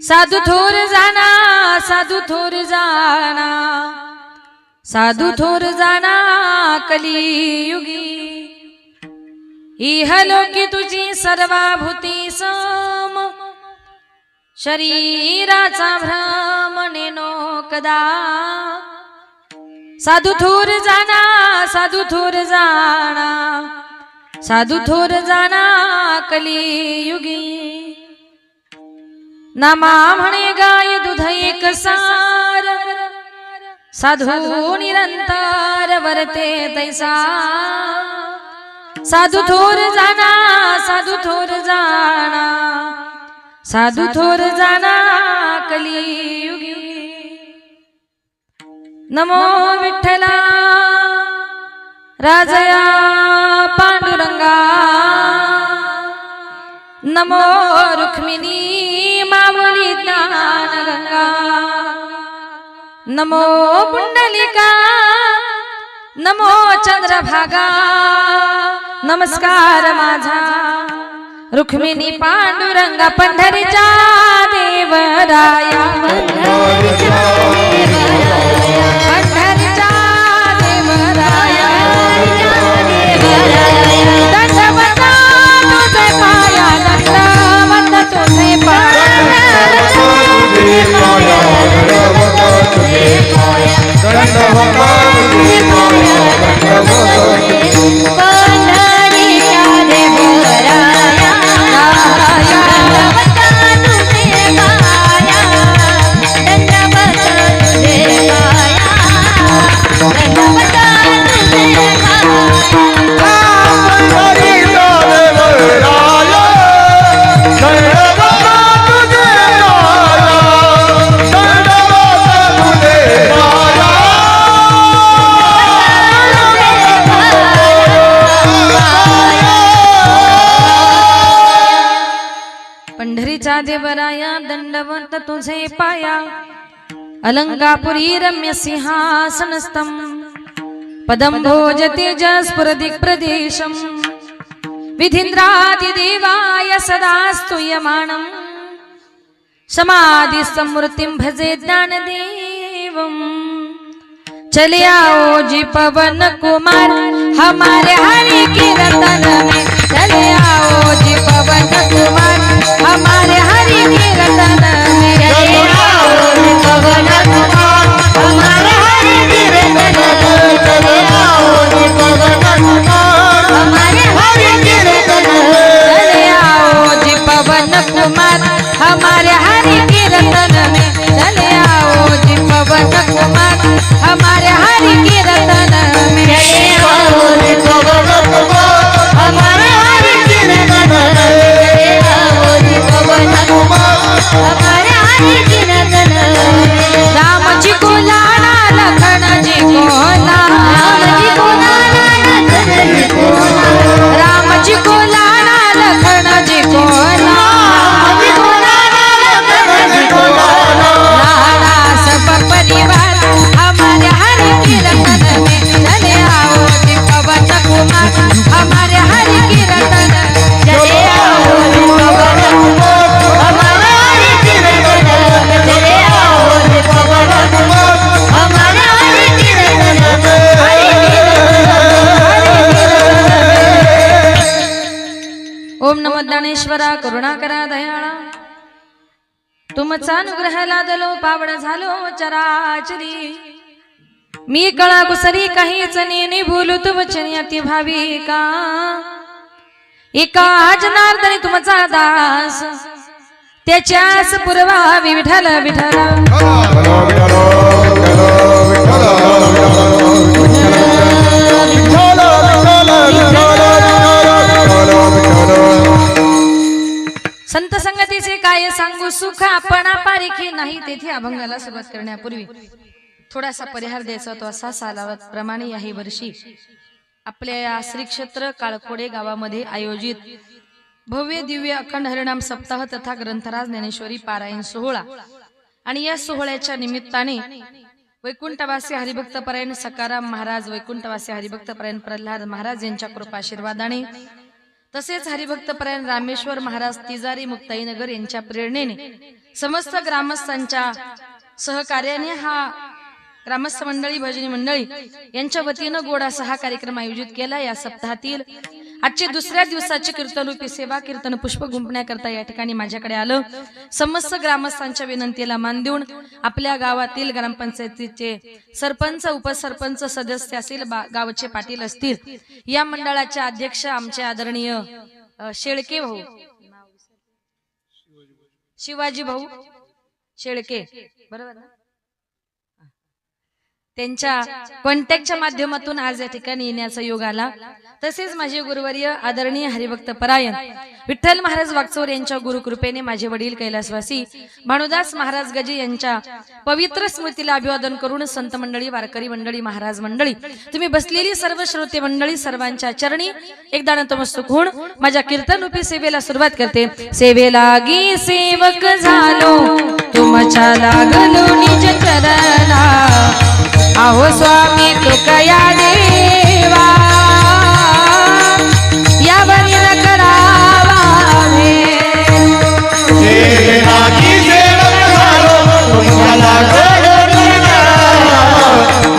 साधू थोर जाना साधू थोर जाना साधू थोर जाना कलियुगी इहलोकी तुझी सर्वाभूती सम शरीराचा भ्रम नेनो कदा साधू थोर जाना साधू थोर जाना साधू थोर जाना कलियुगी नामा म्हणे गाय दूध एक सार साधू निरंतर वरते तैसा साधू थोर जाना साधू थोर जाना साधू थोर जाना कलियुगी नमो विठ्ठला राजया पांडुरंगा नमो रुक्मिणी माऊली ज्ञानगंगा नमो पुंडलिका नमो चंद्रभागा नमस्कार माझा रुक्मिणी पांडुरंगा पंढरीचा देवराया पंढरीचा देवराया दंडवत तुझे पाया दंडवत तुझे पंढरीचा देवराया दंडवत तुझे पाया अलंकापुरी रम्य सिंहासनस्थं पदं भोजते जस्फुरदिक् प्रदेशं विधीन्द्रादिदेवाय सदा स्तूयमानं समाधिसमूर्तिं भजे ज्ञानदेवं चले आओ जी पवन कुमार हमारे हरि कीर्तन में चले आओ जी पवन कुमार हमारे हरि कीर्तन में चले आओ जी पवन कुमार हमारे हरि कीर्तन में चले आओ जी पवन कुमार हमारे हरि कीर्तन चले आओ जी पवन कुमार हमारे हरि कीर्तन में चले आओ जी पवन कुमार हमारे हरि कीर्तन में चले आओ जी पवन कुमार हमारे हरि कीर्तन में हमारे हरि कीर्तन राम जी को लाना लखन जी को लाना राम जी को लाना लखन जी को लाना सब परिवार हमारे हरि कीर्तन में चले आओ जी पवन कुमार हमारे हरि कीर्तन चले आओ जी पवन कुमार हमारे हरि कीर्तन चले आओ जी पवन कुमार हमारे हरि कीर्तन ओम नमो ज्ञानेश्वरा करुणाकरा दयाळा तुमचा अनुग्रह लादलो पावड झालो चराचरी मी कळा कुसरी काहीच नेने बोलू तू वचनी अति भाविका एका जनार्दनी तुमचा दास त्याच्यास पुरवावी विठ्ठल विठ्ठल संत संगतीचे काय सांगू सुख आपण पारिखी नाही तेथे अभंगाला सुरुवात करण्यापूर्वी थोडासा परिहार द्यायचा तो असा सालावत प्रमाणे याही वर्षी आपल्या या श्री क्षेत्र काळखोडे गावामध्ये आयोजित भव्य दिव्य अखंड हरिनाम सप्ताह तथा ग्रंथराज ज्ञानेश्वरी पारायण सोहळा आणि या सोहळ्याच्या निमित्ताने वैकुंठवासी हरिभक्त परायण सकाराम महाराज वैकुंठवासी हरिभक्त परायण प्रल्हाद महाराज यांच्या कृपा आशीर्वादाने तसेच हरिभक्त परायण रामेश्वर महाराज तिजारी मुक्ताईनगर यांच्या प्रेरणेने समस्त ग्रामस्थांच्या सहकार्याने हा ग्रामस्थ मंडळी भजनी मंडळी यांच्या वतीनं गोड असा हा कार्यक्रम आयोजित केला। या सप्ताहातील आजचे दुसऱ्या दिवसाची कीर्तनरूपी सेवा कीर्तन पुष्प गुंफण्याकरता या ठिकाणी माझ्याकडे आलं। समस्त ग्रामस्थांच्या विनंतीला मान देऊन आपल्या गावातील ग्रामपंचायतीचे सरपंच उपसरपंच सदस्य असतील गावचे पाटील असतील या मंडळाचे अध्यक्ष आमचे आदरणीय शेळके भाऊ शिवाजी भाऊ शेळके बरोबर ना त्यांच्या कॉन्टॅक्टच्या माध्यमातून आज या ठिकाणी येण्याचा योग आला। तसेच माझे गुरुवर्य आदरणीय हरिभक्त परायण विठ्ठल महाराज वागचौर यांच्या गुरुकृपेने माझे वडील कैलासवासी भानुदास महाराज गजे यांच्या पवित्र स्मृतीला अभिवादन करून संत मंडळी वारकरी मंडळी महाराज मंडळी तुम्ही बसलेली सर्व श्रोते मंडळी सर्वांच्या चरणी एकदा नतमस्तक होऊन माझ्या कीर्तन रूपी सेवेला सुरुवात करते। सेवेलागी सेवक झालो तुमच्या लागलो निज चरणा आहो स्वामी तुकया देवा या बनीला करावा सेवेलागी सेवक झालो तुमच्या लागलो निज चरणा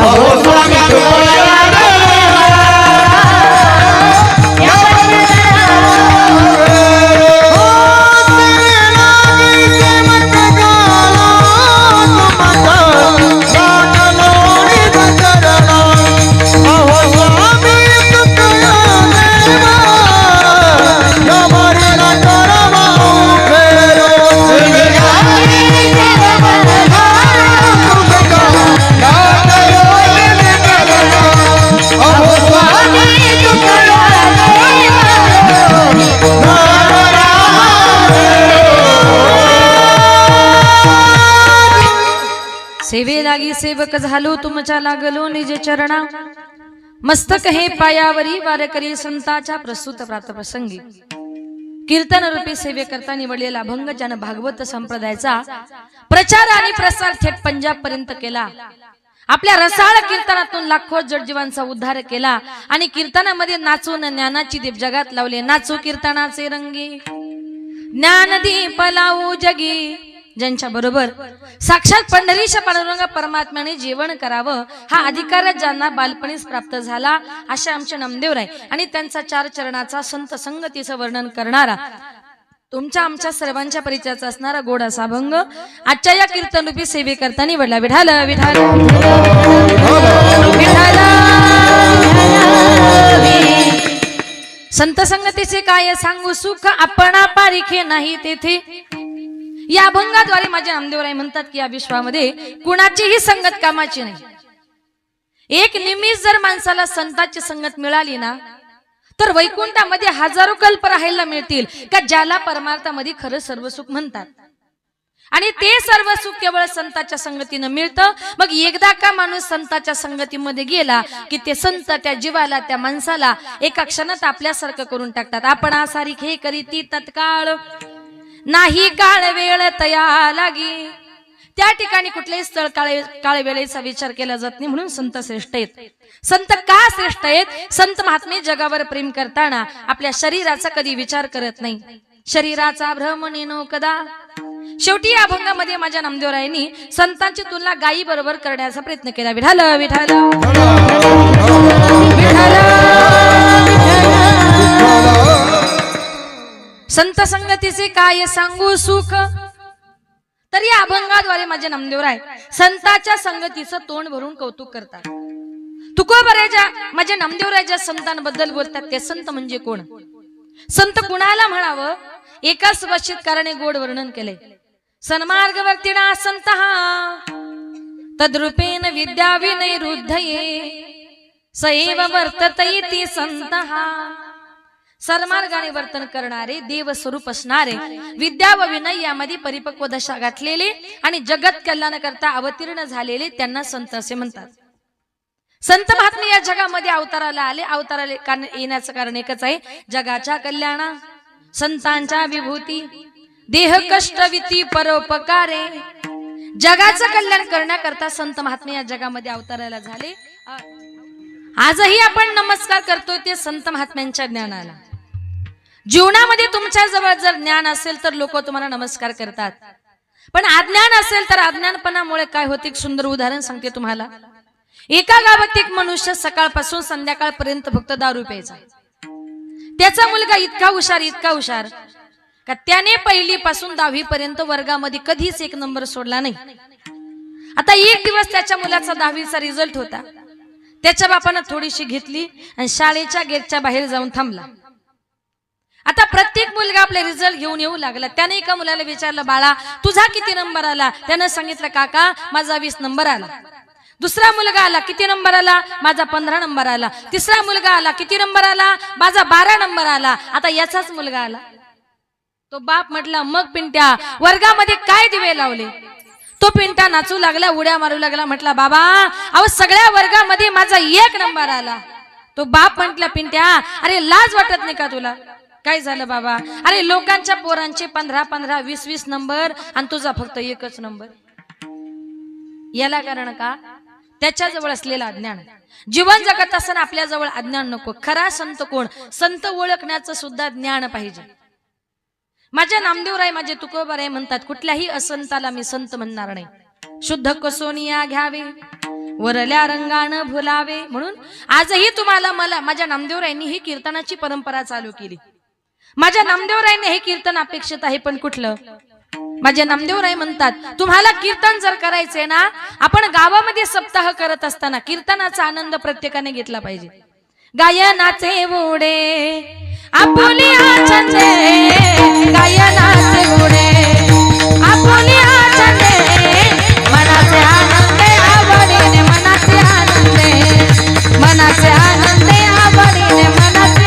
आहो स्वामी तुकया देवा या बनीला सेवेलागी सेवक झालो तुमच्या लागलो निज चरणा मस्तक हे पायावरी वारकरी संतांच्या प्रस्तुत प्रातप्रसंगी कीर्तन रूपी सेवे करता निवडलेला अभंग ज्यानं भागवत संप्रदायाचा प्रचार आणि प्रसार थेट पंजाब पर्यंत केला। आपल्या रसाळ कीर्तनातून लाखो जडजीवांचा उद्धार केला आणि कीर्तनामध्ये नाचून ज्ञानाची दीप जगात लावले। नाचू कीर्तनाचे रंगी ज्ञानदीप लावू जगी ज्यांच्या बरोबर साक्षात पंढरीच्या पांडुरंग परमात्म्याने जेवण करावं हा अधिकार ज्यांना बालपणीच प्राप्त झाला अशा आमचे नामदेवराय आणि त्यांचा चार चरणाचा संत संगतीचं वर्णन करणारा तुमच्या आमच्या सर्वांच्या परिचयाचा असणारा गोड असा अभंग आजच्या या कीर्तन रूपी सेवे करता निवडला। विठाल विठाल विठाल संत संगतीचे काय सांगू सुख आपणा पारिखे नाही तेथे। या अभंगाद्वारे माझे नामदेवराय म्हणतात की या विश्वामध्ये कुणाचीही संगत कामाची नाही। एक निमिष जर माणसाला संतांची संगत मिळाली ना तर वैकुंठामध्ये हजारो कल्प राहायला मिळतील का ज्याला परमार्थामध्ये खरं सर्व सुख म्हणतात आणि ते सर्व सुख केवळ संतांच्या संगतीने मिळतं। मग एकदा का माणूस संतांच्या संगतीमध्ये गेला की ते संत त्या जीवाला त्या माणसाला एका क्षणात आपल्यासारखं करून टाकतात। आपण आसारी खे करीती तत्काळ नाही काळ वेळ तया लागी त्या ठिकाणी कुठलेही स्थळ काळ वेळेचा विचार केला जात नाही म्हणून संत श्रेष्ठ आहेत। संत का श्रेष्ठ आहेत? संत महात्मे जगावर प्रेम करताना आपल्या शरीराचा कधी विचार करत नाही, शरीराचा भ्रम नेनो कदा। शेवटी या अभंगामध्ये माझ्या नामदेवरायांनी संतांची तुलना गायी बरोबर करण्याचा प्रयत्न केला। विठाल विठाल संत संगतीचे काय सांगू सुख। तर या अभंगाद्वारे माझे नामदेवराय संतांच्या संगतीचं तोंड भरून कौतुक करतात। तुकोबराच्या माझ्या नामदेवराय ज्या संतांबद्दल बोलतात ते संत म्हणजे कोण, संत कुणाला म्हणावं एका सुभाषितकाराने गोड वर्णन केले। सन्मार्गवर्तिणा संत हा तद्रूपेण विद्या विनय रुद्धये सैव वर्तते संत हा। सन्मार्गाने वर्तन करणारे देव स्वरूप असणारे विद्या व विनय यामध्ये परिपक्व दशा गाठलेले आणि जगत कल्याण करता अवतीर्ण झालेले त्यांना संत असे म्हणतात। संत महात्मे या जगामध्ये अवताराला आले, अवताराला येण्याचं कारण एकच आहे, जगाच्या कल्याणा संतांच्या विभूती देह कष्ट विती परोपकारे। जगाचं कल्याण करण्याकरता संत महात्मे या जगामध्ये अवताराला झाले। आजही आपण नमस्कार करतोय ते संत महात्म्यांच्या ज्ञानाला। जीवनामध्ये तुमच्या जवळ जर ज्ञान असेल तर लोक तुम्हाला नमस्कार करतात। पण अज्ञान असेल तर अज्ञानपणामुळे काय होते, एक सुंदर उदाहरण सांगते तुम्हाला. एका गावात एक मनुष्य सकाळपासून संध्याकाळपर्यंत फक्त दारू प्यायचा. त्याचा मुलगा इतका हुशार का त्याने 1ली पासून 10वी पर्यंत वर्गामध्ये कधीच 1 नंबर सोडला नाही. आता एक दिवस त्याच्या मुलाचा 10वीचा रिझल्ट होता. त्याच्या बापानं थोडीशी घेतली आणि शाळेच्या गेटच्या बाहेर जाऊन थांबला. आता प्रत्येक मुलगा आपले रिझल्ट घेऊन येऊ लागला. त्याने एका मुलाला विचारलं, बाळा तुझा किती नंबर आला? त्यानं सांगितलं, काका माझा 20 नंबर आला. दुसरा मुलगा आला, किती नंबर आला? माझा 15 नंबर आला. तिसरा मुलगा आला, किती नंबर आला? माझा 12 नंबर आला. आता याचाच मुलगा आला. तो बाप म्हटला, मग पिंट्या वर्गामध्ये काय दिवे लावले? तो पिंट्या नाचू लागला, उड्या मारू लागला. म्हटला, बाबा अहो सगळ्या वर्गामध्ये माझा 1 नंबर आला. तो बाप म्हटला, पिंट्या अरे लाज वाटत नाही का तुला? काय झालं बाबा? अरे लोकांच्या पोरांचे 15-15, 20-20 नंबर आणि तुझा फक्त 1च नंबर. याला कारण का? त्याच्या जवळ असलेलं अज्ञान. जीवन जगत असताना आपल्या जवळ अज्ञान नको. खरा संत कोण? संत ओळखण्याचं सुद्धा ज्ञान पाहिजे. माझ्या नामदेवराय माझे तुकोबाराय म्हणतात, कुठल्याही असंताला मी संत म्हणणार नाही. शुद्ध कसोनिया घ्यावे, वरल्या रंगानं भुलावे. म्हणून आजही तुम्हाला मला माझ्या नामदेवरायांनी ही कीर्तनाची परंपरा चालू केली. माझ्या नामदेवरायांनी हे कीर्तन अपेक्षित आहे, पण कुठलं? माझे नामदेवराय म्हणतात, तुम्हाला कीर्तन जर करायचंय ना, आपण गावामध्ये सप्ताह करत असताना कीर्तनाचा आनंद प्रत्येकाने घेतला पाहिजे. गायनाचे ओढे आपुलिया छंदे, गायनाचे ओढे आपुलिया छंदे, मनाचे आनंदे आवडीने मनाचे आनंदे, मनाचे आनंदे आवडीने मनाचे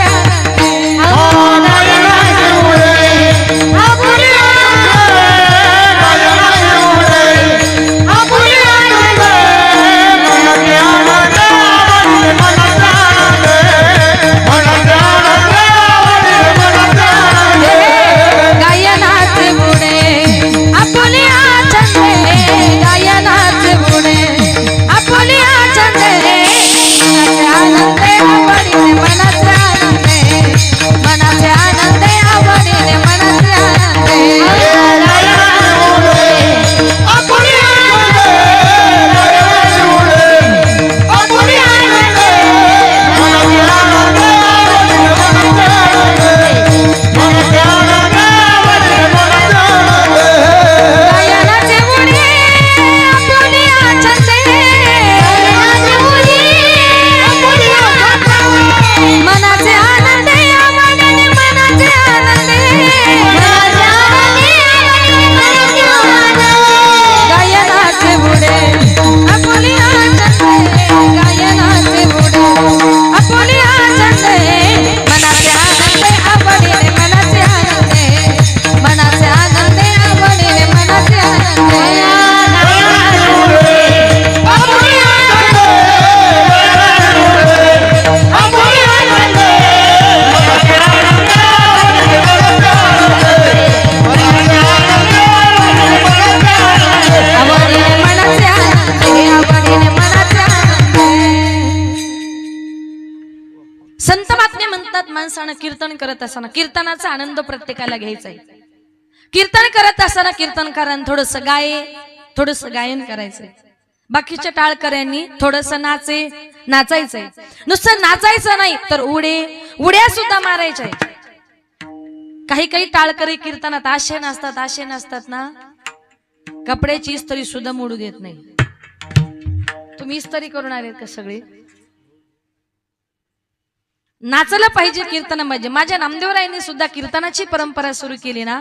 माणसानं कीर्तन करत असताना कीर्तनाचा आनंद प्रत्येकाला घ्यायचा आहे. कीर्तन करत असताना कीर्तनकारांनी थोडंसं थोडंसं गायन करायचंय. बाकीच्या टाळकऱ्यांनी थोडंसं नाचायचंय. नुसतं नाचायचं नाही तर उड्या सुद्धा मारायच्या. काही टाळकरी कीर्तनात आशे नसतात ना, कपड्याची इस्त्री सुद्धा मोडू देत नाही. तुम्ही इस्त्री करून आलेत का सगळे? नाचलं पाहिजे, कीर्तन पाहिजे. माझ्या नामदेवरायांनी सुद्धा कीर्तनाची परंपरा सुरू केली ना.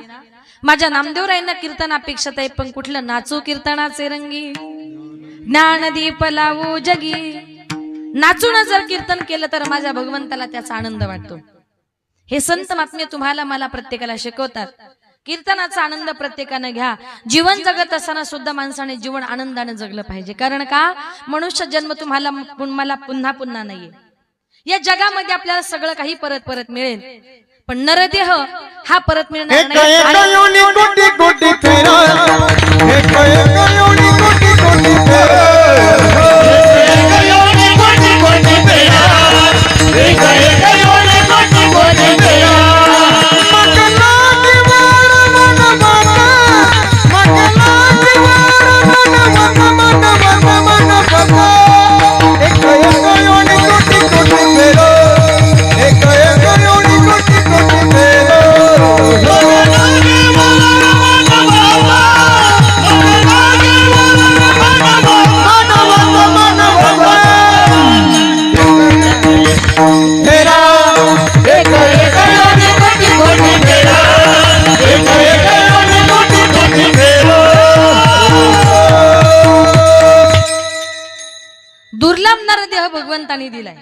माझ्या नामदेवरायांना कीर्तन अपेक्षित आहे, पण कुठलं? नाचू कीर्तनाचे रंगी, ज्ञानदीप लावू जगी. नाचून जर कीर्तन केलं तर माझ्या भगवंताला त्याचा आनंद वाटतो. हे संत महात्मे तुम्हाला मला प्रत्येकाला शिकवतात. कीर्तनाचा आनंद प्रत्येकाने घ्या. जीवन जगत असताना सुद्धा माणसाने जीवन आनंदाने जगलं पाहिजे. कारण का? मनुष्य जन्म तुम्हाला मला पुन्हा नाहीये. या जगामध्ये आपल्याला सगळं काही परत मिळेल, पण नरदेह हा परत मिळणार नाही. भगवंतानी दिलाय.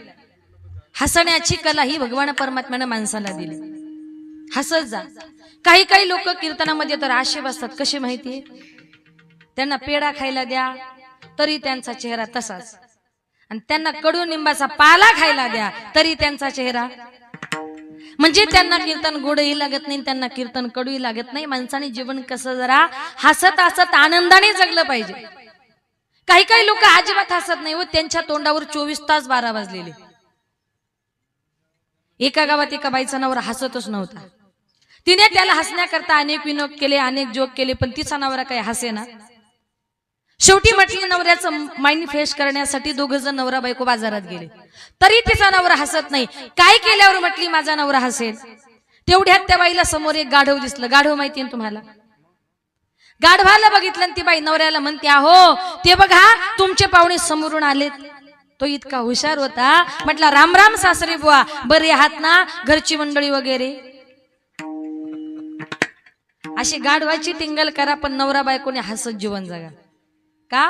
हसण्याची कला ही भगवान परमात्म्याने माणसाला दिली. हसत जा. काही काही लोक कीर्तनामध्ये तर आशे बसतात. कसे माहितीये? त्यांना पेढा खायला द्या तरी त्यांचा चेहरा तसाच, आणि त्यांना कडुनिंबाचा पाला खायला द्या तरी त्यांचा चेहरा, म्हणजे त्यांना कीर्तन गोडही लागत नाही, त्यांना कीर्तन कडूही लागत नाही. माणसाने जीवन कसं जरा हसत हसत आनंदाने जगलं पाहिजे. काही काही लोक अजिबात हसत नाही व त्यांच्या तोंडावर 24 तास 12 वाजलेले. एका गावात एका बाईचा नवरा हसतच नव्हता. तिने त्याला हसण्याकरता अनेक विनोद केले, अनेक जोक केले, पण तिचा नवरा काही हसेना. शेवटी म्हटली नवऱ्याचं माइंड फ्रेश करण्यासाठी दोघं जण नवरा बायको बाजारात गेले, तरी तिचा नवरा हसत नाही. काय केल्यावर म्हटली माझा नवरा हसेल? तेवढ्यात त्या बाईला समोर एक गाढव दिसलं. गाढव माहिती ना तुम्हाला? गाढवाला बघितलं आणि ती बाई नवऱ्याला म्हणते, अहो ते बघा तुमचे पाहुणे समोरून आलेत. तो इतका हुशार होता. म्हटला राम राम सासरे बुवा, बरे आहात ना? घरची मंडळी वगैरे. अशी गाढवाची टिंगल करा, पण नवरा बायकोने हसत जीवन जगा. का?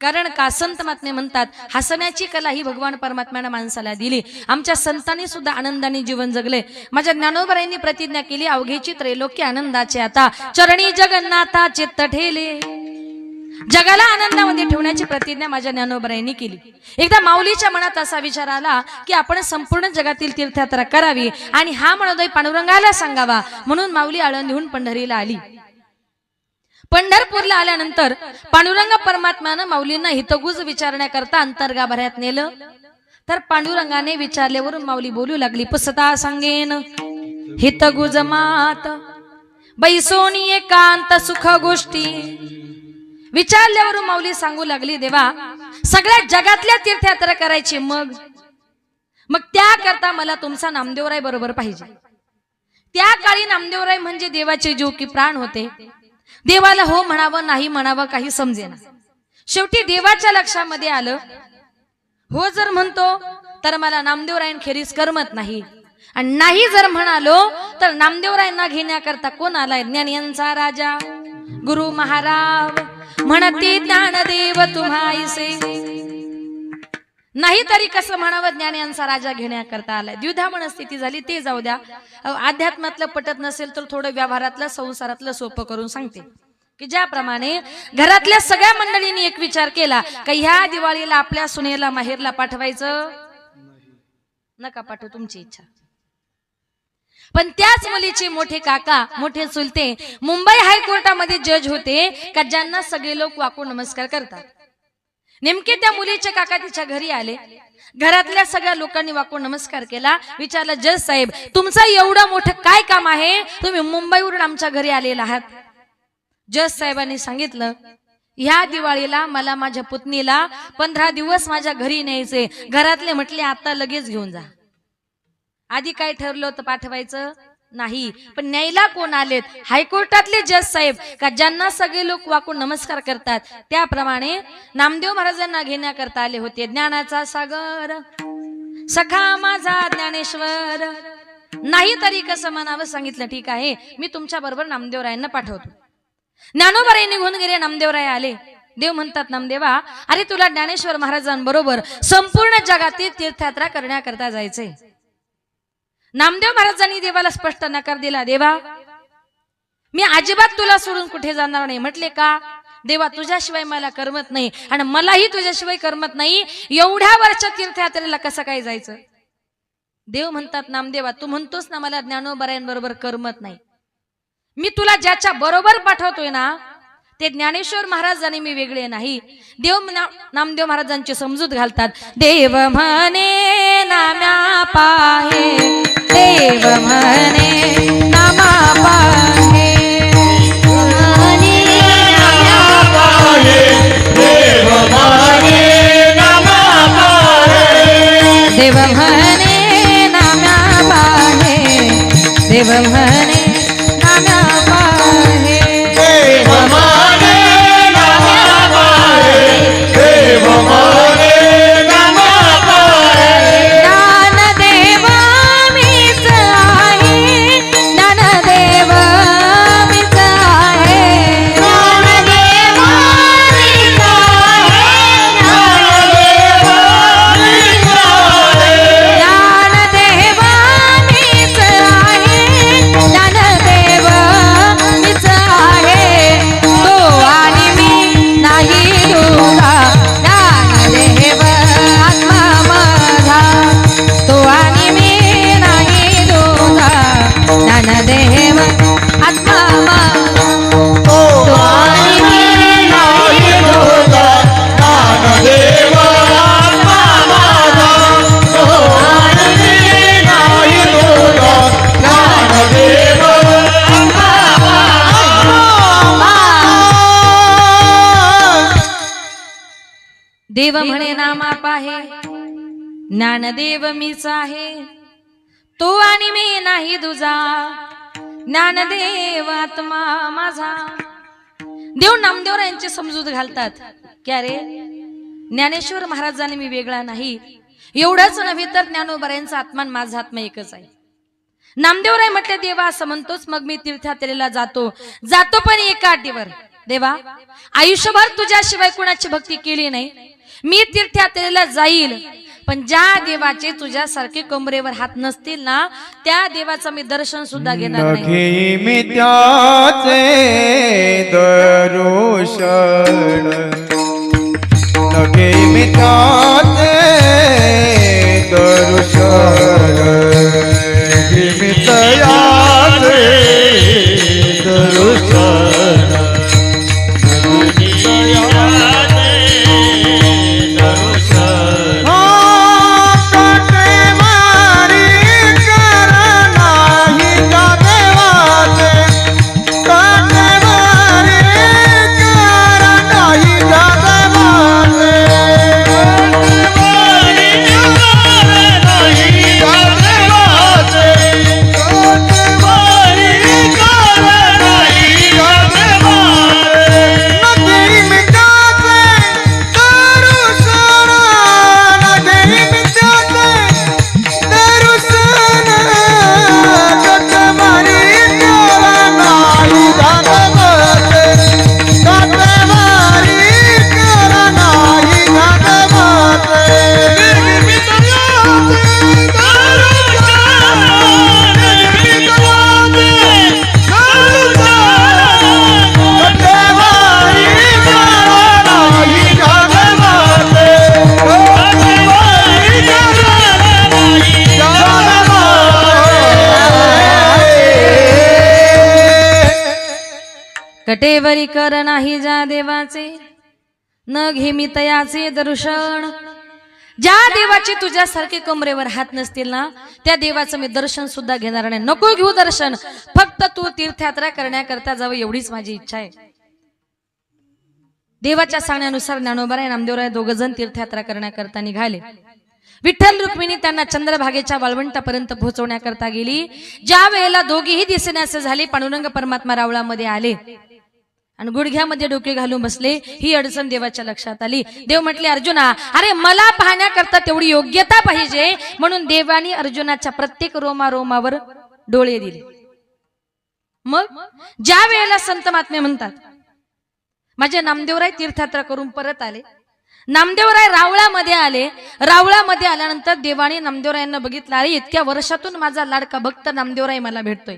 कारण का संत महात्मे म्हणतात हसण्याची कला ही भगवान परमात्म्याने माणसाला दिली. आमच्या संतांनी सुद्धा आनंदाने जीवन जगले. माझ्या ज्ञानोबारायांनी प्रतिज्ञा केली, अवघेची त्रैलोक्य आनंदाचे आता चरणी जगन्नाथा चित्त ठेले. जगाला आनंदामध्ये ठेवण्याची प्रतिज्ञा माझ्या ज्ञानोबारायांनी केली. एकदा माऊलीच्या मनात असा विचार आला की आपण संपूर्ण जगातील तीर्थयात्रा करावी आणि हा मनोदय पांडुरंगाला सांगावा. म्हणून माऊली आळंदीहून पंढरीला आली. पंढरपूरला आल्यानंतर पांडुरंग परमात्म्यानं माऊलींना हितगुज विचारण्याकरता अंतर्गाभाऱ्यात नेलं. तर पांडुरंगाने विचारल्यावरून माऊली बोलू लागली, पुसता सांगेन हितगुज मात बैसोनी एकांत सुख गोष्टी. विचारल्यावरून माऊली सांगू लागली, देवा सगळ्या जगातल्या तीर्थयात्रा करायची, मग त्याकरता मला तुमचा नामदेवराय बरोबर पाहिजे. त्या काळी नामदेवराय म्हणजे देवाचे जीव की प्राण होते. देवाला हो म्हणावं नाही म्हणावं काही समजेना. शेवटी देवाच्या लक्षामध्ये आलं, हो जर म्हणतो तर मला नामदेवरायांखेरीज करमत नाही, आणि नाही जर म्हणालो तर नामदेवरायांना घेण्याकरता कोण आलाय? ज्ञानियांचा राजा गुरु महाराज म्हणते ज्ञानदेव तुम्हाईसे. नाही तरी कसं म्हणावं? ज्ञानियांचा राजा घेण्याकरता आलाय. द्विधा मनस्थिती झाली. ते जाऊ द्या. अध्यात्मातलं पटत नसेल तर थोडं व्यवहारातलं संसारातलं सोपं करून सांगते की ज्याप्रमाणे घरातल्या सगळ्या मंडळींनी एक विचार केला का ह्या दिवाळीला आपल्या सुनेला माहेरला पाठवायचं, नका पाठवू, तुमची इच्छा. पण त्याच मुलीचे मोठे काका मोठे चुलते मुंबई हायकोर्टामध्ये जज होते का ज्यांना सगळे लोक वाकून नमस्कार करतात. नेमके त्या मुलीचे काका तिच्या घरी आले. घरातल्या सगळ्या लोकांनी वाकून नमस्कार केला. विचारलं, जज साहेब तुमचं एवढं मोठं काय काम आहे, तुम्ही मुंबईवरून आमच्या घरी आलेला आहात? जज साहेबांनी सांगितलं, ह्या दिवाळीला मला माझ्या पुतणीला 15 दिवस माझ्या घरी न्यायचे. घरातले म्हटले आता लगेच घेऊन जा. आधी काय ठरलं होतं? पाठवायचं नाही. पण न्यायला कोण आलेत? हायकोर्टातले जज साहेब का ज्यांना सगळे लोक वाकून नमस्कार करतात. त्याप्रमाणे नामदेव महाराजांना घेण्याकरता आले होते. ज्ञानाचा सागर सखा माझा ज्ञानेश्वर. नाही तरी कसं म्हणावं? सांगितलं, ठीक आहे मी तुमच्या बरोबर नामदेवरायांना पाठवतो. ज्ञानोबाराय निघून गेले. नामदेवराय आले. देव म्हणतात, नामदेवा अरे तुला ज्ञानेश्वर महाराजांबरोबर संपूर्ण जगातील तीर्थयात्रा करण्याकरता जायचंय. नामदेव महाराजांनी देवाला स्पष्ट नकार दिला, देवा मी अजिबात तुला सोडून कुठे जाणार नाही. म्हटले का? देवा तुझ्याशिवाय मला करमत नाही आणि मलाही तुझ्याशिवाय करमत नाही. एवढ्या वर्ष तीर्थयात्रेला कसं काय जायचं? देव म्हणतात, नामदेवा तू म्हणतोस ना मला ज्ञानोबारायांबरोबर करमत नाही. मी तुला ज्याच्या बरोबर पाठवतोय ना ते ज्ञानेश्वर महाराज आणि मी वेगळे नाही. नामदेव महाराजांची समजूत घालतात, देव म्हणे नाम्या पाहे, देव म्हणे नामा पाहे, देव म्हणे नामा पाहे, देव म्हणे नाम्या पाहे, देव म्हणे नाम्या पाहे, देव म्हणे नाम्या पाहे, देव म्हणे नामा पाहे. ज्ञानदेव मीच आहे, ज्ञानदेव देव म्हणे नामा पाहे, ज्ञानदेव मीच आहे, तो आणि मी नाही दुजा, ज्ञानदेव आत्मा माझा. देव नामदेव यांची समजूत घालतात की अरे ज्ञानेश्वर महाराजांनी मी वेगळा नाही, एवढंच नव्हे तर ज्ञानोबरायांचा आत्मा माझा आत्मा एकच आहे. नामदेवराय म्हटले देवा असं म्हणतोच मग मी तीर्थयात्रेला जातो पण एका अटीवर, देवा आयुष्यभर तुझ्याशिवाय कुणाची भक्ती केली नाही, मी तीर्थयात्रेला जाईल पण ज्या देवाचे तुझ्यासारखे कमरेवर हात नसतील ना त्या देवाचं मी दर्शन सुद्धा घेणार नाही. मी त्याचे दर्शन नगे मी त्याचे दर्शन मी त्याचे दर्शन कटेवरी कर नाही जा देवाचे, न घे मी तयाचे दर्शन. ज्या देवाचे तुझ्यासारखे कमरेवर हात नसतील ना त्या देवाचं मी दर्शन सुद्धा घेणार नाही. नको घेऊ दर्शन, फक्त तू तीर्थयात्रा करण्याकरता जावं एवढीच माझी इच्छा आहे. देवाच्या सांगण्यानुसार ज्ञानोबराय नामदेवराय दोघं जण तीर्थयात्रा करण्याकरता निघाले. विठ्ठल रुक्मिणी त्यांना चंद्रभागेच्या वाळवंटापर्यंत पोहोचवण्याकरता गेली. ज्या वेळेला दोघेही दिसेनासे झाले पांडुरंग परमात्मा रावळामध्ये आले आणि गुडघ्यामध्ये डोके घालून बसले. ही अडचण देवाच्या लक्षात आली. देव म्हटले अर्जुना अरे मला पाहण्याकरता तेवढी योग्यता पाहिजे, म्हणून देवानी अर्जुनाच्या प्रत्येक रोमारोमावर डोळे दिले. मग ज्या वेळेला संत महात्मे म्हणतात माझे नामदेवराय तीर्थयात्रा करून परत आले, नामदेवराय रावळामध्ये आले, रावळामध्ये आल्यानंतर देवाने नामदेवरायांना बघितलं अरे इतक्या वर्षातून माझा लाडका भक्त नामदेवराय मला भेटतोय,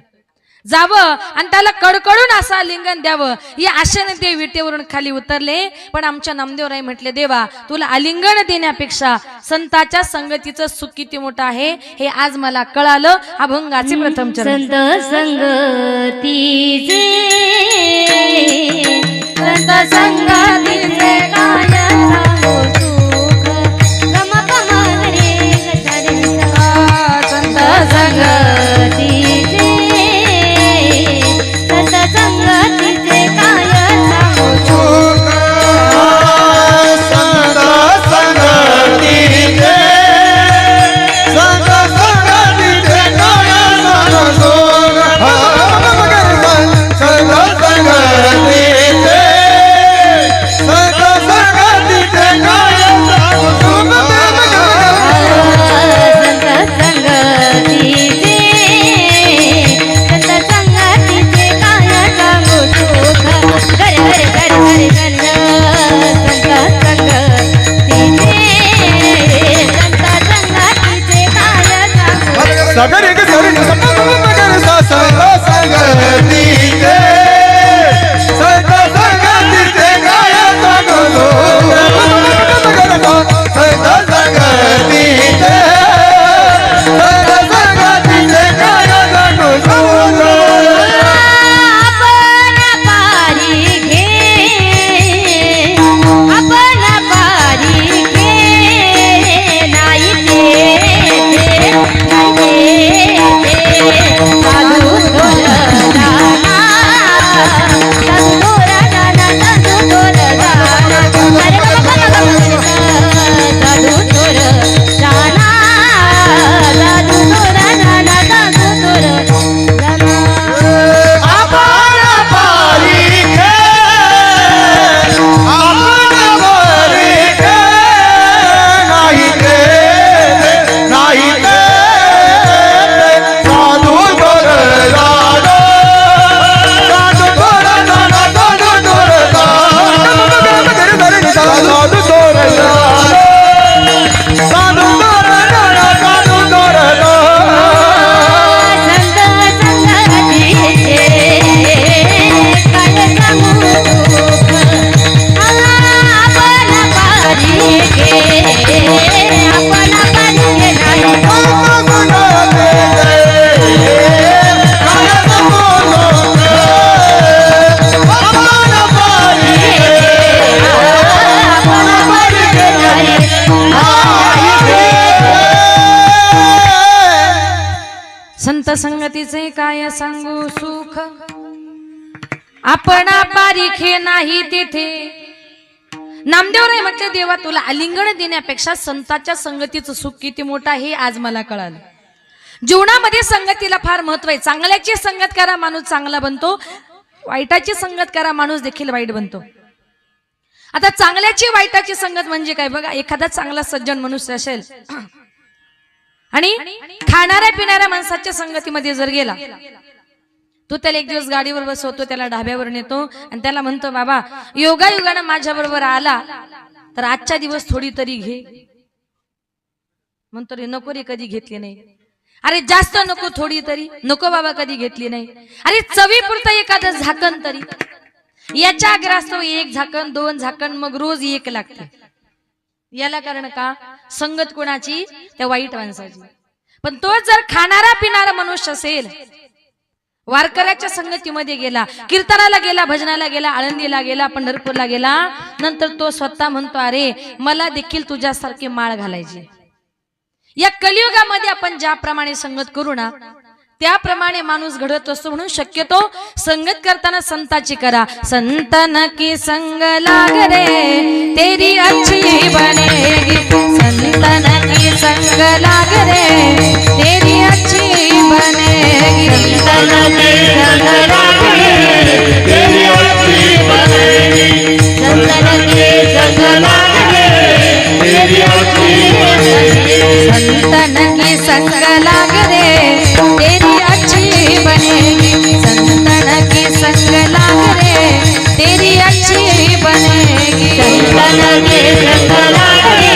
जावं आणि त्याला कडकडून असं आलिंगन द्यावं या आशेने ते विटेवरून खाली उतरले. पण आमच्या नामदेवराय म्हटले देवा तुला आलिंगन देण्यापेक्षा संताच्या संगतीचं सुख किती मोठं आहे हे आज मला कळालं. अभंगाचे प्रथम चरण. संत संगतीचे संत संगतीचे काय सांगू सुख गमक मागणे संत संगतीचे संत संगतीचे काय सांगू सुख संत संगतीचे संत संगतीचे काय सांगू सुख संत संगतीचे संगतीचे काय सांगू सुख, आपण पारिखे नाही तिथे. नामदेवराय म्हटलं देवा तुला आलिंगन देण्यापेक्षा संतांच्या संगतीचं सुख किती मोठं हे आज मला कळालं. जीवनामध्ये संगतीला फार महत्व आहे. चांगल्याची संगत करा माणूस चांगला बनतो, वाईटाची संगत करा माणूस देखील वाईट बनतो. आता चांगल्याची वाईटाची संगत म्हणजे काय बघा, एखादा चांगला सज्जन मनुष्य असेल आणि खाणाऱ्या पिणाऱ्या माणसाच्या संगतीमध्ये जर गेला, तू त्याला एक दिवस गाडीवर बसवतो, त्याला ढाब्यावर नेतो आणि त्याला म्हणतो बाबा योगायोगानं माझ्या बरोबर आला तर आजचा दिवस थोडी तरी घे. म्हणतो रे नको रे, कधी घेतली नाही. अरे जास्त नको, थोडी तरी नको बाबा, कधी घेतली नाही. अरे चवीपुरतं एखादं झाकण तरी. याच्या आग्रहास्तव एक झाकण, दोन झाकण, मग रोज एक लागते. याला कारण का, संगत कोणाची, त्या वाईट माणसाची. पण तो जर खाणारा पिणारा मनुष्य असेल, वारकऱ्याच्या संगतीमध्ये गेला, कीर्तनाला गेला, भजनाला गेला, आळंदीला गेला, पंढरपूरला गेला, नंतर तो स्वतः म्हणतो अरे मला देखील तुझ्यासारखी माळ घालायची. या कलियुगामध्ये आपण ज्याप्रमाणे संगत करू ना त्याप्रमाणे माणूस घडत असतो. म्हणून शक्यतो संगत करताना संताची करा. संतन की संग लाग रे तेरी अच्छी बनेगी, संतन की संग लाग रे तेरी अच्छी बनेगी, संतन की संग लाग रे तेरी अच्छी बनेगी, संतन की संग लाग रे तेरी अच्छी बनेगी, संतन की संग लाग रे तेरी अच्छी बनेगी, संतन की संग लाग रे तेरी अच्छी बनेगी, संतन की संग लाग रे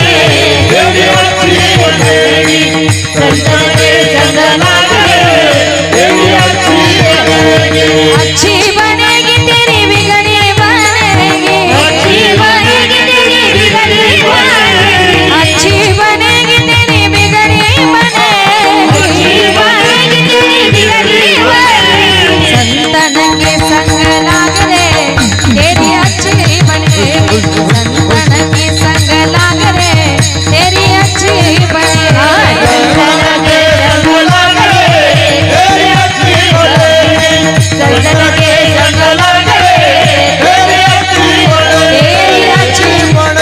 तेरी अच्छी बनेगी, संतन की संग लाग रे तेरी अच्छी बनेगी, अच्छी बनेगी तेरी बिगड़ी बनेगी, अच्छी बनेगी तेरी बिगड़ी बनेगी, अच्छी बनेगी तेरी बिगड़ी बनेगी, संतन के संग लाग रे तेरी अच्छी बनेगी, संतन के संग लाग रे तेरी अच्छी बनेगी, संतन के संग लाग रे तेरी अच्छी बनेगी, संतन के संग लाग रे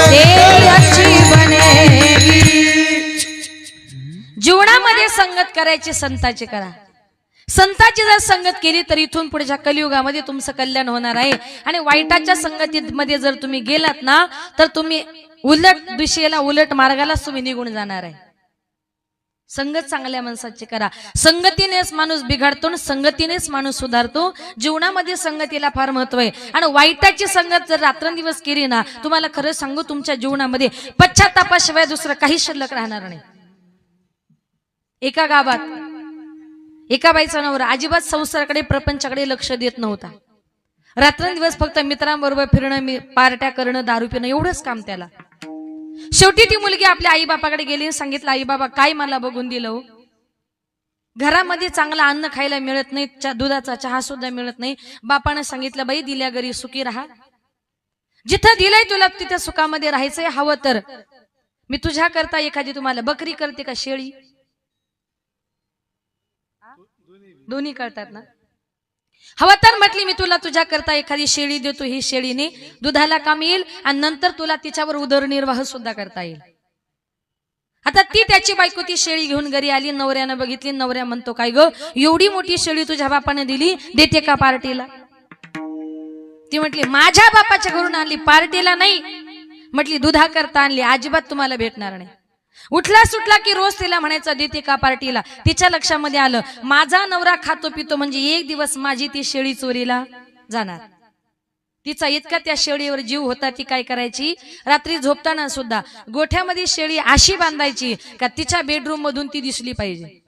तेरी अच्छी बनेगी. जीवनामध्ये संगत करायची संताची करा. संताची जर संगत केली तर इथून पुढच्या कलियुगामध्ये तुमचं कल्याण होणार आहे. आणि वाईटाच्या संगतीमध्ये जर तुम्ही गेलात ना तर तुम्ही उलट दिशेला, उलट मार्गालाच तुम्ही निघून जाणार आहे. संगत चांगल्या माणसाची करा. संगतीनेच माणूस बिघडतो, संगतीनेच माणूस सुधारतो. जीवनामध्ये संगतीला फार महत्व आहे. आणि वाईटाची संगत जर रात्रंदिवस केली ना, तुम्हाला खरं सांगू तुमच्या जीवनामध्ये पश्चातापाशिवाय दुसरं काही शिल्लक राहणार नाही. एका गावात एका बाईचा नवरा अजिबात संसाराकडे, प्रपंचाकडे लक्ष देत नव्हता. रात्रंदिवस फक्त मित्रांबरोबर फिरणं, पार्ट्या करणं, दारू पिणं एवढंच काम त्याला. शेवटी ती मुलगी आपल्या आई बापाकडे गेली आणि सांगितलं आई बाबा काय मला बघून दिलं, घरामध्ये चांगलं अन्न खायला मिळत नाही, दुधाचा चहा सुद्धा मिळत नाही. बापानं सांगितलं बाई दिल्या घरी सुखी राहा, जिथं दिलंय तुला तिथं सुखामध्ये राहायचंय. हवं तर मी तुझ्या करता एखादी तुम्हाला बकरी करते का शेळी, दोन्ही करतात ना. हवं तर म्हटली मी तुला तुझ्या करता एखादी शेळी देतो, ही शेळीने दुधाला काम येईल आणि नंतर तुला तिच्यावर उदरनिर्वाह सुद्धा करता येईल. आता ती त्याची बायको ती शेळी घेऊन घरी आली, नवऱ्यानं बघितली. नवऱ्या म्हणतो काय ग एवढी मोठी शेळी तुझ्या बापाने दिली, देते का पार्टीला. ती म्हटली माझ्या बापाच्या घरून आणली, पार्टीला नाही. म्हटली दुधा करता आणली, अजिबात तुम्हाला भेटणार नाही. उठला सुटला की रोज तिला म्हणायचं देते का पार्टीला. तिच्या लक्षामध्ये आलं माझा नवरा खातो पितो म्हणजे एक दिवस माझी ती शेळी चोरीला जाणार. तिचा इतका त्या शेळीवर जीव होता, ती काय करायची रात्री झोपताना सुद्धा गोठ्यामध्ये शेळी अशी बांधायची का तिच्या बेडरूम मधून ती दिसली पाहिजे.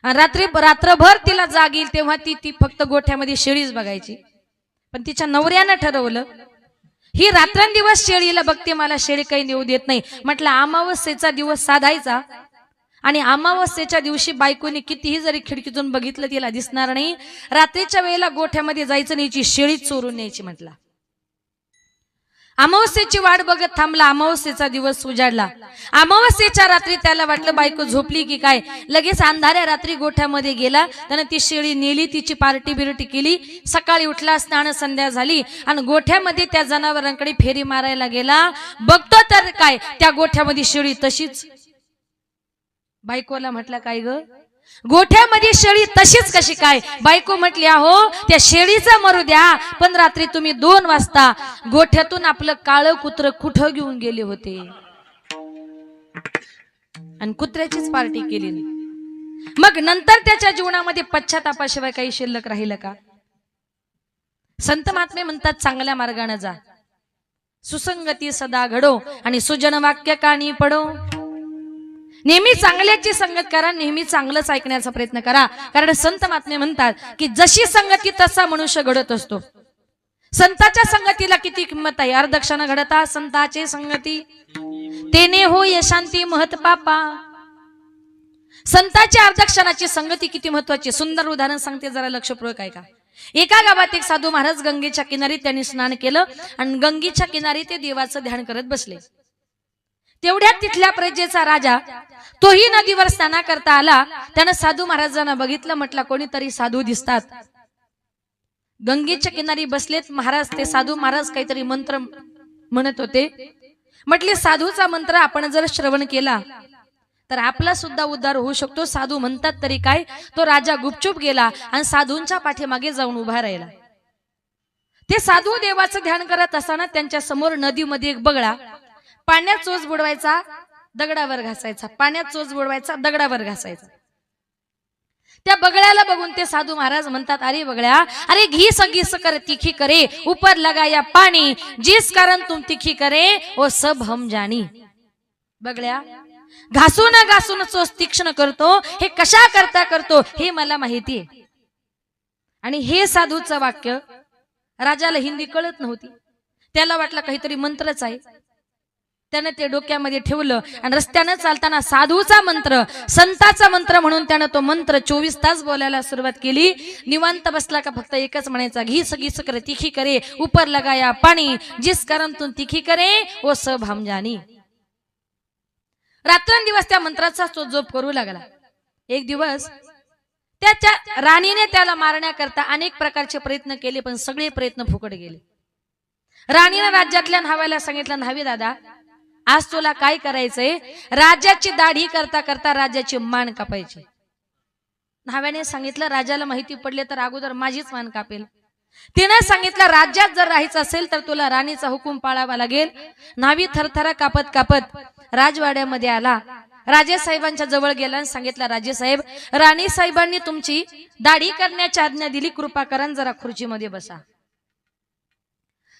आणि रात्रभर तिला जाग येईल तेव्हा ती फक्त गोठ्यामध्ये शेळीच बघायची. पण तिच्या नवऱ्यानं ठरवलं ही रात्रंदिवस शेळीला बघते, मला शेळी काही नेऊ देत नाही. म्हटलं अमावस्येचा दिवस साधायचा आणि अमावस्येच्या दिवशी बायकोने कितीही जरी खिडकीतून बघितलं तिला दिसणार नाही. रात्रीच्या वेळेला गोठ्यामध्ये जायचं, न्यायची शेळी चोरून न्यायची. म्हटलं अमावस्येची वाट बघत थांबला. अमावस्येचा दिवस उजाडला. अमावस्येच्या रात्री त्याला वाटलं बायको झोपली की काय. लगेच अंधाऱ्या रात्री गोठ्यामध्ये गेला. त्यानं ती शेळी नेली, तिची पार्टी बिरटी केली. सकाळी उठला, स्नान संध्या झाली आणि गोठ्यामध्ये त्या जनावरांकडे फेरी मारायला गेला. बघतो तर काय, त्या गोठ्यामध्ये शेळी तशीच. बायकोला म्हटलं काय ग, गोठ्यामध्ये शेळी तशीच कशी काय. बायको म्हटली अहो त्या शेळीचं मरू द्या, पण रात्री तुम्ही 2 वाजता गोठ्यातून आपलं काळं कुत्र कुठं घेऊन गेले होते आणि कुत्र्याचीच पार्टी केली नाही. मग नंतर त्याच्या जीवनामध्ये पश्चातापाशिवाय काही शिल्लक राहिलं का. संत महात्मे म्हणतात चांगल्या मार्गाने जा, सुसंगती सदा घडो आणि सुजन वाक्य कानी पडो. नेहमी चांगल्याची संगत करा, नेहमी चांगलंच ऐकण्याचा प्रयत्न करा. कारण संत महात्मे म्हणतात की जशी संगती तसा मनुष्य घडत असतो. संताच्या संगतीला किती किंमत आहे. अर्धक्षण घडता संताचे संगती, तेने हो यशांती महत पापा. संताच्या अर्धक्षणाची संगती किती महत्वाची. सुंदर उदाहरण सांगते, जरा लक्षपूर्वक ऐका. एका गावात एक साधू महाराज गंगेच्या किनारी त्यांनी स्नान केलं आणि गंगेच्या किनारी ते देवाचं ध्यान करत बसले. तेवढ्यात तिथल्या प्रजेचा राजा तोही नदीवर स्नान करता आला. त्यानं साधू महाराजांना बघितलं. म्हटलं कोणीतरी साधू दिसतात. गंगेच्या किनारी बसलेत महाराज. ते साधू महाराज काहीतरी मंत्र म्हणत होते. म्हटले साधूचा मंत्र आपण जर श्रवण केला तर आपला सुद्धा उद्धार होऊ शकतो. साधू म्हणतात तरी काय. तो राजा गुपचूप गेला आणि साधूंच्या पाठीमागे जाऊन उभा राहिला. ते साधू देवाचं ध्यान करत असताना त्यांच्या समोर नदीमध्ये एक बगळा पाण्यात चोच बुडवायचा, दगडावर घासायचा, पाण्यात चोच बुडवायचा, दगडावर घासायचा. त्या बगळ्याला बघून ते साधू महाराज म्हणतात अरे बगळ्या, अरे घी सगी कर तिखी करे, ऊपर लगाया पाणी, जिस कारण तुम तिखी करे वो सब हम जानी. बगळ्या, घासून घासून चोच तीक्ष्ण करतो, हे कशा करता करतो हे मला माहिती आहे. आणि हे साधूचं वाक्य राजाला हिंदी कळत नव्हती. त्याला वाटलं काहीतरी मंत्रच आहे. त्यानं ते डोक्यामध्ये ठेवलं आणि रस्त्यानं चालताना साधूचा मंत्र, संताचा मंत्र म्हणून त्यानं तो मंत्र 24 तास बोलायला सुरुवात केली. निवांत बसला का फक्त एकच म्हणायचा, घी सगी कर तिखी करे, ऊपर लगाया पाणी, जिस कारण तुम तिखी करे वो सब हम जानी. रात्रंदिवस त्या मंत्राचा तो जप करू लागला. एक दिवस त्याच्या राणीने त्याला मारण्याकरता अनेक प्रकारचे प्रयत्न केले, पण सगळे प्रयत्न फुकट गेले. राणीने राज्यातल्या न्हाव्याला सांगितलं, न्हावी दादा आज तुला काय करायचंय, राजाची दाढी करता करता राजाची मान कापायची. न्हाव्याने सांगितलं राजाला माहिती पडले तर अगोदर माझीच मान कापेल. तिने सांगितलं राज्यात जर राहायचं असेल तर तुला राणीचा हुकूम पाळावा लागेल. न्हावी थरथरा कापत कापत राजवाड्यामध्ये आला. राजे साहेबांच्या जवळ गेला आणि सांगितलं, राजे साहेब, राणी साहेबांनी तुमची दाढी करण्याची आज्ञा दिली, कृपा करा जरा खुर्चीमध्ये बसा.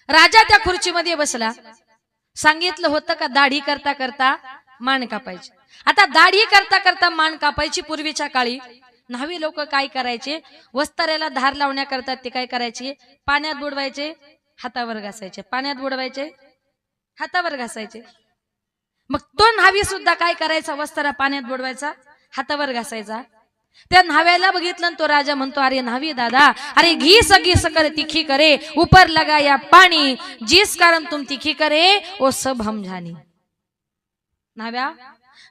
राजा त्या खुर्चीमध्ये बसला. सांगितलं होतं का दाढी करता करता मान कापायची. आता दाढी करता करता मान कापायची. पूर्वीच्या काळी न्हावी लोक काय करायचे, वस्त्राला धार लावण्याकरता ते काय करायचे, पाण्यात बुडवायचे, हातावर घासायचे, पाण्यात बुडवायचे, हातावर घासायचे. मग तो न्हावी सुद्धा काय करायचा, वस्त्रा पाण्यात बुडवायचा, हातावर घासायचा. त्या न्हाव्याला बघितलं तो राजा म्हणतो, अरे न्हावी दादा, अरे घी सगी कर तिखी करे, ऊपर लगाया पाणी, जिस कारण तुम तिखी करे वो सब हम जानी. न्हाव्या,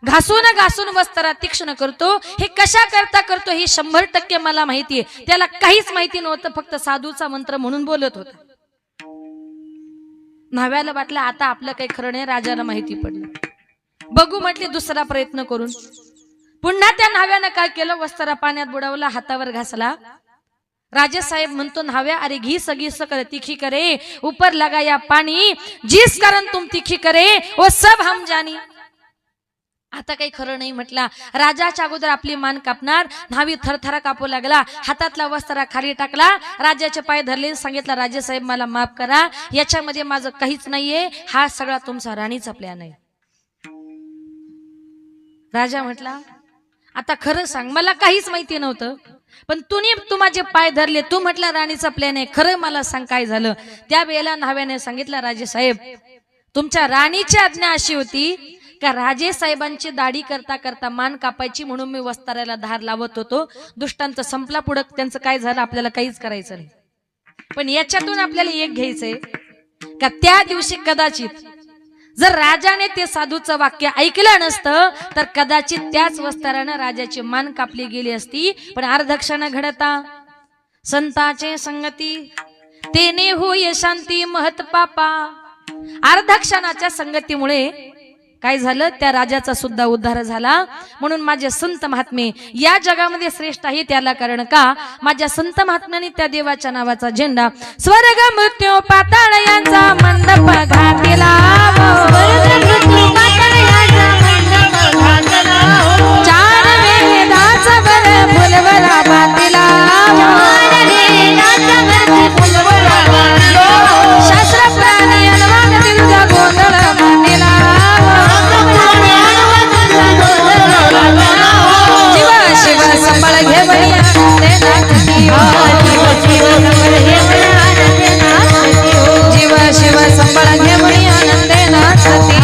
घासून घासून वस्त्रा तीक्ष्ण करतो, हे कशा करता करतो हे 100% मला माहितीये. त्याला काहीच माहिती नव्हतं, फक्त साधूचा मंत्र म्हणून बोलत होता. न्हाव्याला वाटलं आता आपलं काही खरं नाही, राजाला माहिती पडलं. बघू म्हटले दुसरा प्रयत्न करून. पुन्हा त्या न्हाव्यानं काय केलं, वस्त्रा पाण्यात बुडवला, हातावर घासला. राजेसाहेब म्हणतो, न्हाव्या, अरे घी सगी कर तिखी करे, ऊपर लगाया पाणी, जिस कारण तुम तिखी करे वो सब हम जानी. आता काही खरं नाही म्हटला. राजाच्या अगोदर आपली मान कापणार. न्हावी थरथरा कापू लागला. हातातला वस्त्रा खाली टाकला, राजाचे पाय धरले, सांगितलं, राजेसाहेब मला माफ करा, याच्यामध्ये माझं काहीच नाहीये, हा सगळा तुमचा राणीचा प्लॅन आहे. राजा म्हटला, आता खरं सांग, मला काहीच माहिती नव्हतं, पण तू माझे पाय धरले, तू म्हटला राणीचा प्लॅन आहे, खरं मला सांग काय झालं. त्या वेळेला न्हाव्याने सांगितलं, राजे साहेब, तुमच्या राणीची आज्ञा अशी होती का राजे साहेबांची दाढी करता करता मान कापायची, म्हणून मी वस्त्राला धार लावत होतो. दुष्टांत संपला, पुढं त्यांचं काय झालं आपल्याला काहीच करायचं नाही. पण याच्यातून आपल्याला एक घ्यायचंय, का त्या दिवशी कदाचित जर राजाने ते साधूचं वाक्य ऐकलं नसतं तर कदाचित त्याच वस्त्रानं राजाची मान कापली गेली असती. पण अर्धक्षण घडता संताचे संगती तेने होय शांती महत पापा. अर्धक्षणाच्या संगतीमुळे काय झालं, त्या राजाचा सुद्धा उद्धार झाला. म्हणून माझे संत महात्मे या जगामध्ये श्रेष्ठ आहे त्याला कारण का माझ्या संत महात्म्याने त्या देवाच्या नावाचा झेंडा स्वर्ग मृत्यू पाताळ यांचा मंडप घातला. चार वेदाचा वर फुलवला बातीला. शास्त्र प्राणी अनुवाद तुझा गोंधळ मांडला. शिव संबळ घे बळिया जीव शिव संबळ घे बळिया नंदे नाचती.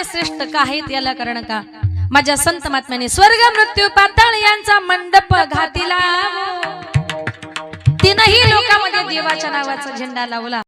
श्रेष्ठ का आहेत याला कारण का माझ्या संत महात्म्याने स्वर्ग मृत्यू पाताळ यांचा मंडप घातिला. तीनही लोकांमध्ये देवाच्या नावाचा झेंडा लावला.